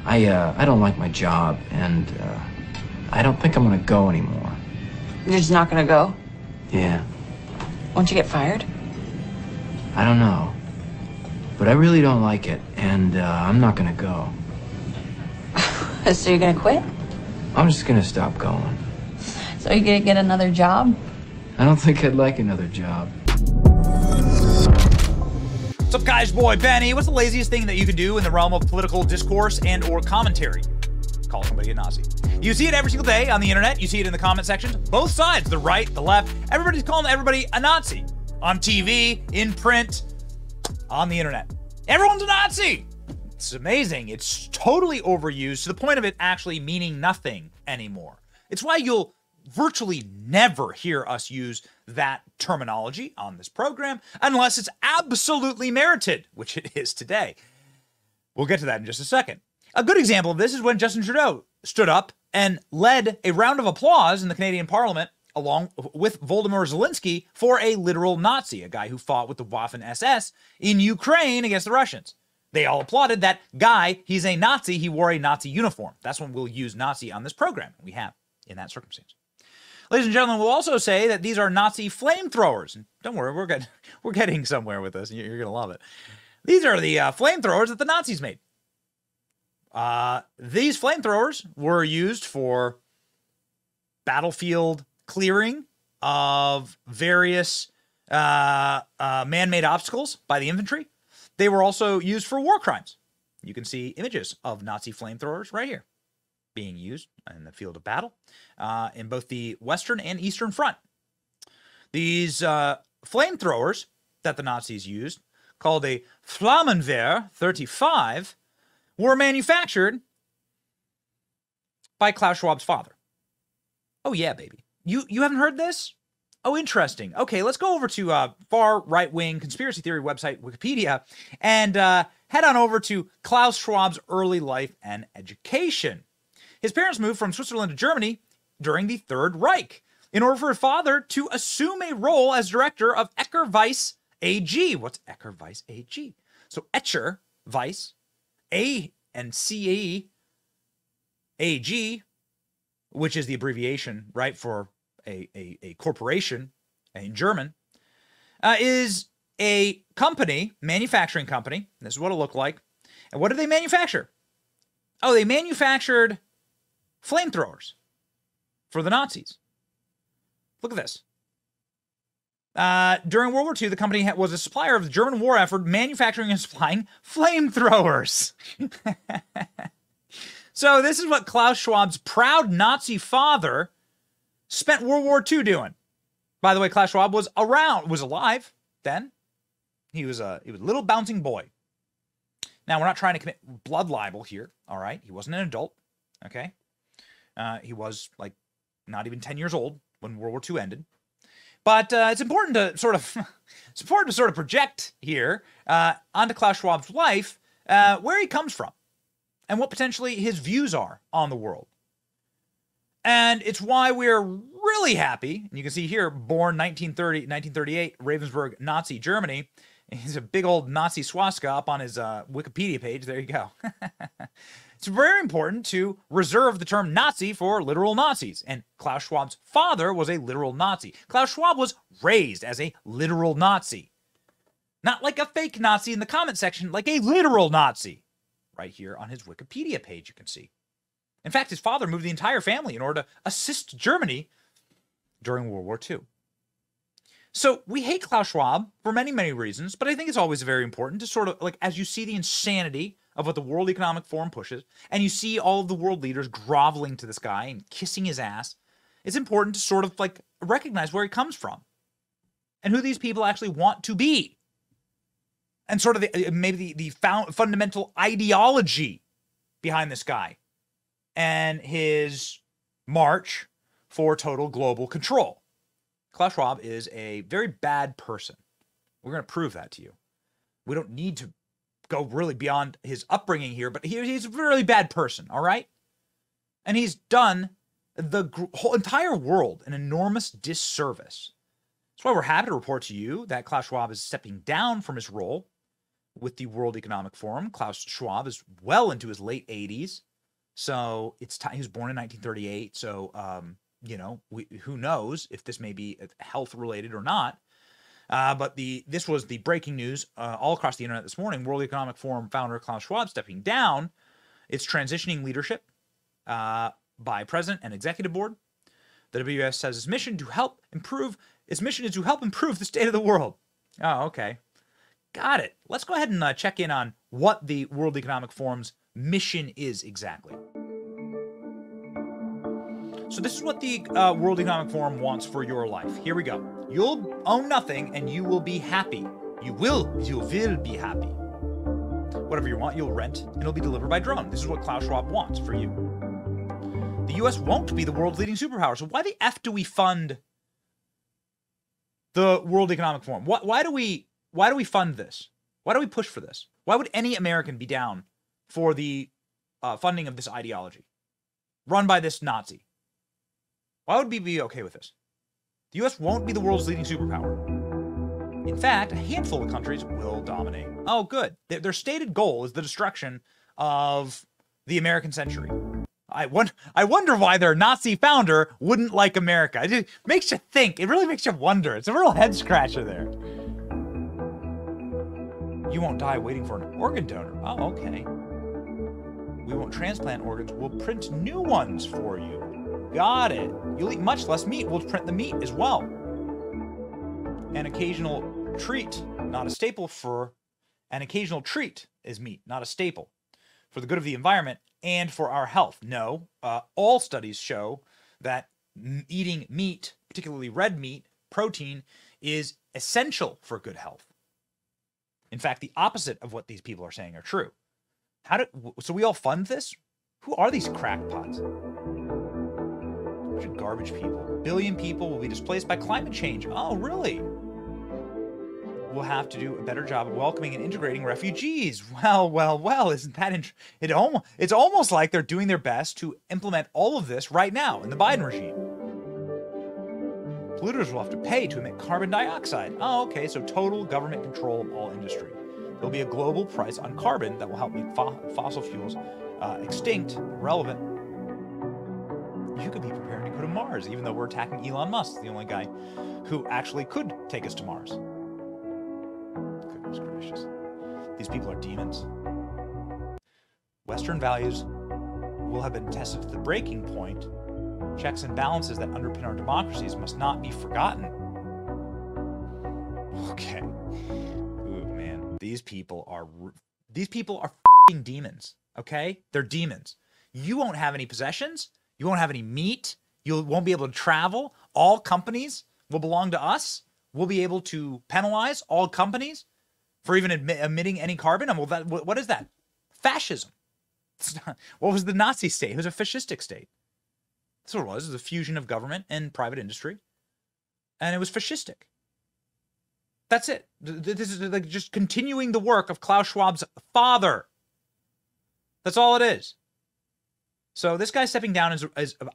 I don't like my job, and I don't think I'm gonna go anymore. You're just not gonna go? Yeah. Won't you get fired? I don't know. But I really don't like it, and I'm not gonna go. So you're gonna quit? I'm just gonna stop going. So you're gonna get another job? I don't think I'd like another job. What's up, guys? Boy Benny. What's the laziest thing that you can do in the realm of political discourse and or commentary? Call somebody a Nazi. You see it every single day on the internet. You see it in the comment sections. Both sides, the right, the left. Everybody's calling everybody a Nazi. On TV, in print, on the internet. Everyone's a Nazi. It's amazing. It's totally overused to the point of it actually meaning nothing anymore. It's why you'll virtually never hear us use that terminology on this program unless it's absolutely merited, which it is today. We'll get to that in just a second. A good example of this is when Justin Trudeau stood up and led a round of applause in the Canadian Parliament along with Volodymyr Zelensky for a literal Nazi, a guy who fought with the Waffen-SS in Ukraine against the Russians. They all applauded that guy. He's a Nazi. He wore a Nazi uniform. That's when we'll use Nazi on this program. We have in that circumstance. Ladies and gentlemen, we'll also say that these are Nazi flamethrowers. And don't worry, we're getting somewhere with this. You're going to love it. These are the flamethrowers that the Nazis made. These flamethrowers were used for battlefield clearing of various man-made obstacles by the infantry. They were also used for war crimes. You can see images of Nazi flamethrowers right here being used in the field of battle in both the Western and Eastern Front. These flamethrowers that the Nazis used, called a Flammenwerfer 35, were manufactured by Klaus Schwab's father. Oh yeah, baby. You haven't heard this? Oh, interesting. Okay, let's go over to far right-wing conspiracy theory website Wikipedia and head on over to Klaus Schwab's early life and education. His parents moved from Switzerland to Germany during the Third Reich in order for his father to assume a role as director of Ecker Weiss AG. What's Ecker Weiss AG? So Ecker Weiss A and CE AG, which is the abbreviation, right, for a corporation in German, is a company, manufacturing company. This is what it looked like. And what did they manufacture? Oh, they manufactured flamethrowers for the Nazis. Look at this. During World War II, the company was a supplier of the German war effort, manufacturing and supplying flamethrowers. So this is what Klaus Schwab's proud Nazi father spent World War II doing. By the way, Klaus Schwab was alive then. He was a little bouncing boy. Now, we're not trying to commit blood libel here, all right? He wasn't an adult, okay? He was, like, not even 10 years old when World War II ended. But it's important to sort of project here onto Klaus Schwab's life where he comes from and what potentially his views are on the world. And it's why we're really happy. And you can see here, born 1938, Ravensburg, Nazi Germany. He's a big old Nazi swastika up on his Wikipedia page. There you go. It's very important to reserve the term Nazi for literal Nazis. And Klaus Schwab's father was a literal Nazi. Klaus Schwab was raised as a literal Nazi. Not like a fake Nazi in the comment section, like a literal Nazi. Right here on his Wikipedia page, you can see. In fact, his father moved the entire family in order to assist Germany during World War II. So we hate Klaus Schwab for many, many reasons, but I think it's always very important to sort of, like, as you see the insanity of what the World Economic Forum pushes, and you see all of the world leaders groveling to this guy and kissing his ass, it's important to sort of, like, recognize where he comes from and who these people actually want to be. And sort of maybe the fundamental ideology behind this guy and his march for total global control. Klaus Schwab is a very bad person. We're going to prove that to you. We don't need to go really beyond his upbringing here, but he's a really bad person, all right? And he's done the whole entire world an enormous disservice. That's why we're happy to report to you that Klaus Schwab is stepping down from his role with the World Economic Forum. Klaus Schwab is well into his late 80s. So it's time. He was born in 1938. So, you know, who knows if this may be health related or not. But this was the breaking news all across the internet this morning. World Economic Forum founder Klaus Schwab stepping down. It's transitioning leadership by president and executive board. The WS says its mission is to help improve the state of the world. Oh, okay. Got it. Let's go ahead and check in on what the World Economic Forum's mission is exactly. So this is what the World Economic Forum wants for your life. Here we go. You'll own nothing and you will be happy. You will be happy. Whatever you want, you'll rent and it'll be delivered by drone. This is what Klaus Schwab wants for you. The US won't be the world's leading superpower. So why the F do we fund the World Economic Forum? Why do we fund this? Why do we push for this? Why would any American be down for the funding of this ideology run by this Nazi? Why would we be okay with this? The US won't be the world's leading superpower. In fact, a handful of countries will dominate. Oh, good. Their stated goal is the destruction of the American century. I wonder why their Nazi founder wouldn't like America. It makes you think. It really makes you wonder. It's a real head scratcher there. You won't die waiting for an organ donor. Oh, okay. We won't transplant organs. We'll print new ones for you. Got it. You'll eat much less meat. We'll print the meat as well. An occasional treat, not a staple for... An occasional treat is meat, not a staple. For the good of the environment and for our health. No, all studies show that eating meat, particularly red meat, protein, is essential for good health. In fact, the opposite of what these people are saying are true. So we all fund this? Who are these crackpots? Bunch of garbage people. 1 billion people will be displaced by climate change. Oh, really? We'll have to do a better job of welcoming and integrating refugees. Well, isn't that it's almost like they're doing their best to implement all of this right now in the Biden regime. Polluters will have to pay to emit carbon dioxide. Oh, okay, so total government control of all industry. There'll be a global price on carbon that will help make fossil fuels extinct, irrelevant. You could be preparing to go to Mars, even though we're attacking Elon Musk, the only guy who actually could take us to Mars. Goodness gracious. These people are demons. Western values will have been tested to the breaking point. Checks and balances that underpin our democracies must not be forgotten. Okay. Ooh, man. These people are f***ing demons, okay? They're demons. You won't have any possessions. You won't have any meat. You won't be able to travel. All companies will belong to us. We'll be able to penalize all companies for even emitting any carbon. And what is that? Fascism. What was the Nazi state? It was a fascistic state. That's what it was. It was a fusion of government and private industry. And it was fascistic. That's it. This is like just continuing the work of Klaus Schwab's father. That's all it is. So this guy stepping down is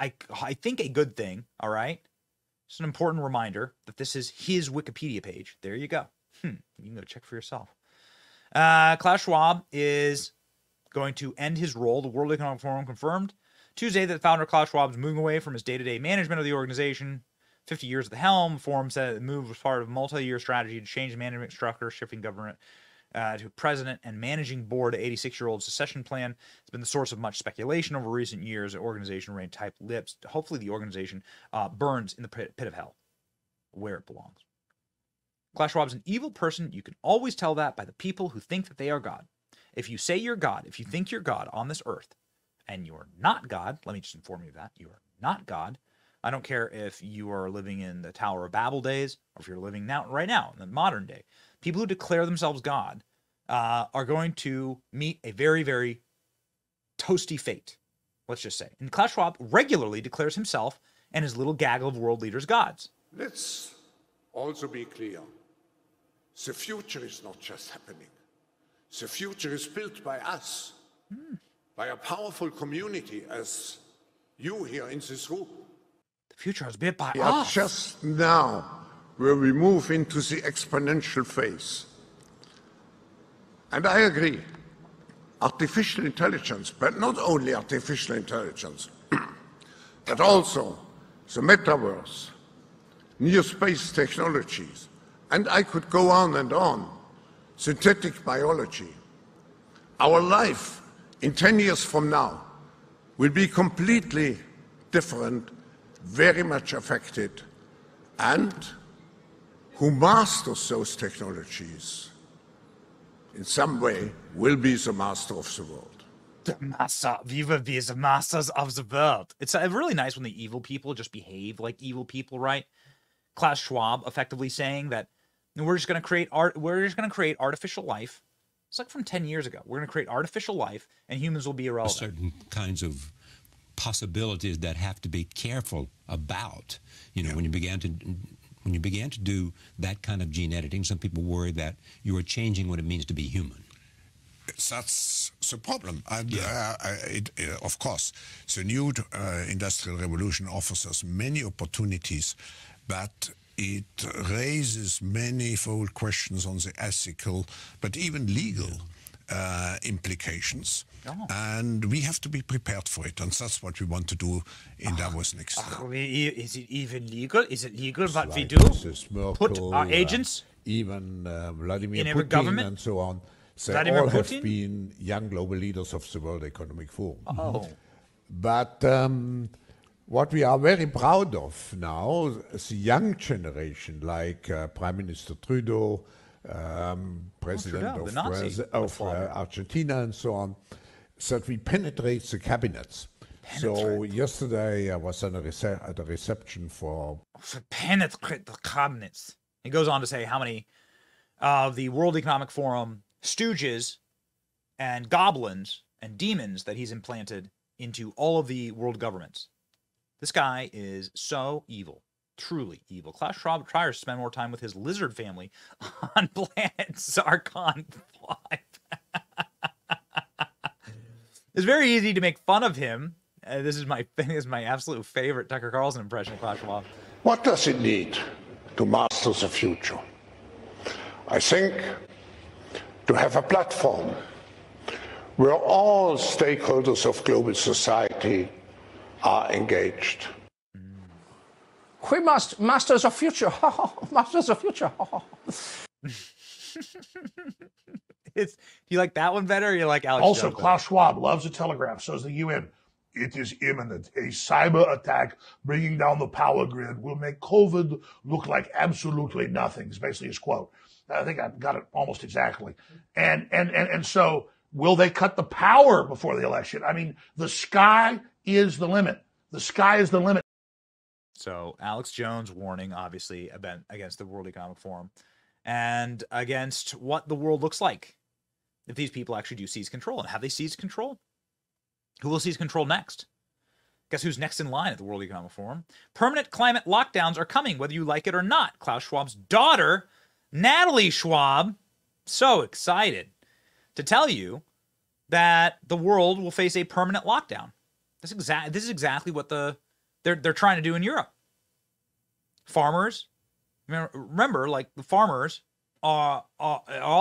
I think, a good thing, all right? It's an important reminder that this is his Wikipedia page. There you go. You can go check for yourself. Klaus Schwab is going to end his role. The World Economic Forum confirmed Tuesday that founder Klaus Schwab is moving away from his day-to-day management of the organization. 50 years at the helm, the forum said the move was part of a multi-year strategy to change the management structure, shifting government to president and managing board. 86-year-old succession plan has been the source of much speculation over recent years. The organization remained tight-lipped. Hopefully the organization burns in the pit of hell, where it belongs. Klaus Schwab is an evil person. You can always tell that by the people who think that they are God. If you say you're God, if you think you're God on this earth, and you're not God, let me just inform you of that, you are not God. I don't care if you are living in the Tower of Babel days, or if you're living right now, in the modern day. People who declare themselves God are going to meet a very, very toasty fate, let's just say. And Klaus Schwab regularly declares himself and his little gaggle of world leaders gods. Let's also be clear. The future is not just happening. The future is built by us, by a powerful community as you here in this room. The future is built by We are us. just now where we move into the exponential phase. And I agree. Artificial intelligence, but not only artificial intelligence, but also the metaverse, new space technologies, and I could go on and on, synthetic biology. Our life in 10 years from now will be completely different, very much affected, and who masters those technologies in some way will be the master of the world. The master, we will be the masters of the world. It's really nice when the evil people just behave like evil people, right? Klaus Schwab effectively saying that we're just going to create art. We're just going to create artificial life. It's like from 10 years ago. We're going to create artificial life, and humans will be irrelevant. Certain kinds of possibilities that have to be careful about. You know, when you began to do that kind of gene editing, some people worry that you are changing what it means to be human. That's the problem. And of course, the new industrial revolution offers us many opportunities, but it raises manifold questions on the ethical, but even legal implications. Oh. And we have to be prepared for it, and that's what we want to do in Davos next year. Is it even legal? Is it legal what we like do? Mrs. Merkel, Put our agents even Vladimir in every Putin government? and so on. They Vladimir all have Putin? been young global leaders of the World Economic Forum. Oh. But what we are very proud of now, the young generation, like Prime Minister Trudeau, President Trudeau, the Nazi of Argentina and so on, that we penetrate the cabinets. So yesterday I was at a reception for... Penetrate the cabinets. He goes on to say how many of the World Economic Forum stooges and goblins and demons that he's implanted into all of the world governments. This guy is so evil, truly evil. Klaus Schwab tries to spend more time with his lizard family on planet Zarkon 5. It's very easy to make fun of him. This is my absolute favorite Tucker Carlson impression of Klaus Schwab. What does it need to master the future? I think to have a platform where all stakeholders of global society are engaged. We must masters of future. Masters of future. Do you like that one better, or you like Alex Also, Jones better? Klaus Schwab loves the Telegraph, so does the UN. It is imminent. A cyber attack bringing down the power grid will make COVID look like absolutely nothing, is basically his quote. I think I got it almost exactly. And so will they cut the power before the election? I mean, the sky is the limit. The sky is the limit. So Alex Jones warning, obviously, against the World Economic Forum and against what the world looks like if these people actually do seize control. And have they seized control? Who will seize control next? Guess who's next in line at the World Economic Forum? Permanent climate lockdowns are coming, whether you like it or not. Klaus Schwab's daughter, Natalie Schwab, so excited to tell you that the world will face a permanent lockdown. This is exactly what they're trying to do in Europe. Farmers, remember, like the farmers all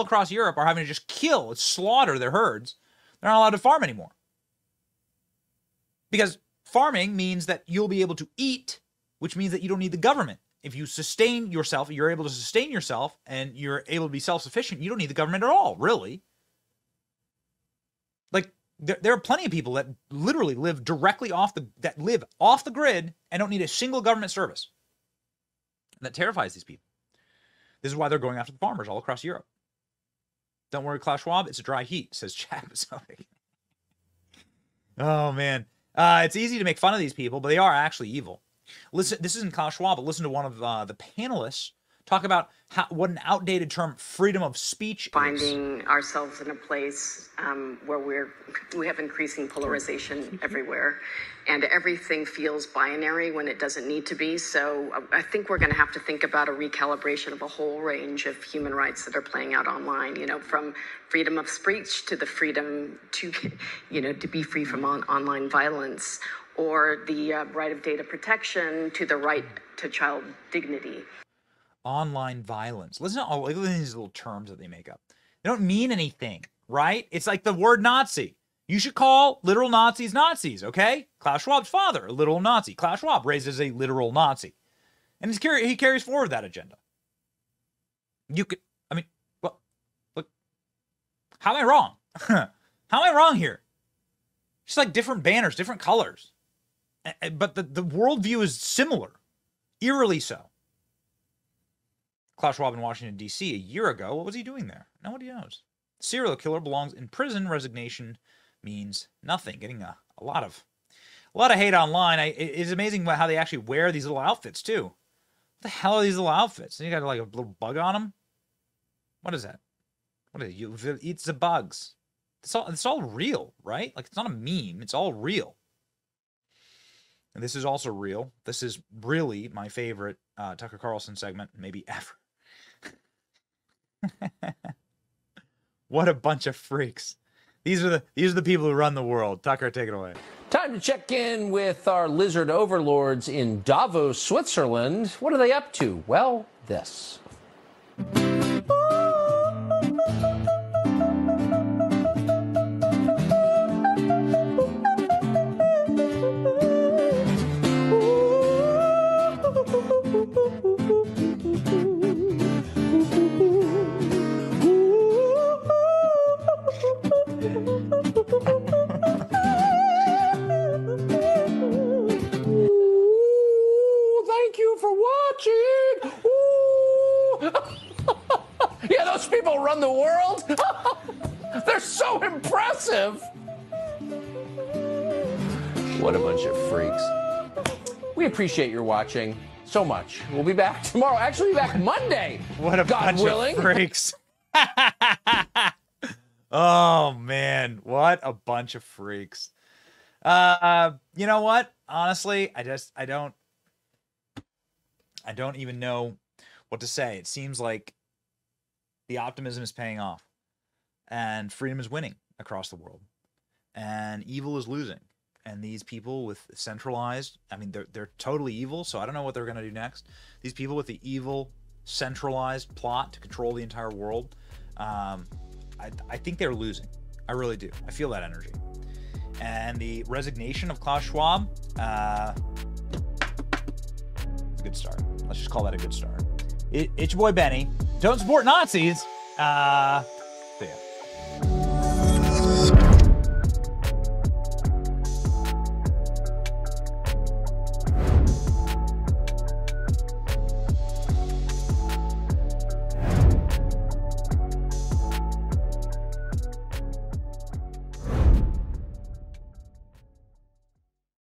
across Europe are having to just slaughter their herds. They're not allowed to farm anymore. Because farming means that you'll be able to eat, which means that you don't need the government. If you sustain yourself, you're able to sustain yourself, and you're able to be self-sufficient, you don't need the government at all, really. Like, there are plenty of people that literally live directly off the grid and don't need a single government service. And that terrifies these people. This is why they're going after the farmers all across Europe. Don't worry, Klaus Schwab, it's a dry heat, says Chad. Oh, man. It's easy to make fun of these people, but they are actually evil. Listen, this isn't Klaus Schwab, but listen to one of the panelists talk about what an outdated term freedom of speech is. Finding ourselves in a place where we have increasing polarization everywhere, and everything feels binary when it doesn't need to be. So I think we're going to have to think about a recalibration of a whole range of human rights that are playing out online, from freedom of speech to the freedom to, to be free from online violence, or the right of data protection to the right to child dignity. Online violence. Listen to all these little terms that they make up. They don't mean anything, right? It's like the word Nazi. You should call literal Nazis Nazis, okay? Klaus Schwab's father, a literal Nazi. Klaus Schwab raised as a literal Nazi. And he carries forward that agenda. You could, I mean, well, look, how am I wrong? How am I wrong here? Just like different banners, different colors. But the worldview is similar, eerily so. Klaus Schwab in Washington, D.C. a year ago, what was he doing there? Nobody knows. Serial killer belongs in prison. Resignation means nothing. Getting a lot of hate online. It's amazing how they actually wear these little outfits too. What the hell are these little outfits? You got like a little bug on them. What is that? What is it? You eats the bugs. It's all real, right? Like it's not a meme. It's all real. And this is also real. This is really my favorite Tucker Carlson segment, maybe ever. What a bunch of freaks. These are the people who run the world. Tucker, take it away. Time to check in with our lizard overlords in Davos, Switzerland. What are they up to? Well, this. Thank you for watching. Yeah, those people run the world. They're so impressive. What a bunch of freaks. We appreciate your watching so much. We'll be back tomorrow. Actually, be back Monday. What a God bunch willing. of freaks. Oh, man. What a bunch of freaks. You know what? Honestly, I don't even know what to say. It seems like the optimism is paying off and freedom is winning across the world and evil is losing. And these people with centralized, I mean, they're totally evil. So I don't know what they're going to do next. These people with the evil centralized plot to control the entire world. I think they're losing. I really do. I feel that energy. And the resignation of Klaus Schwab, it's a good start. Let's just call that a good start. It's your boy Benny. Don't support Nazis.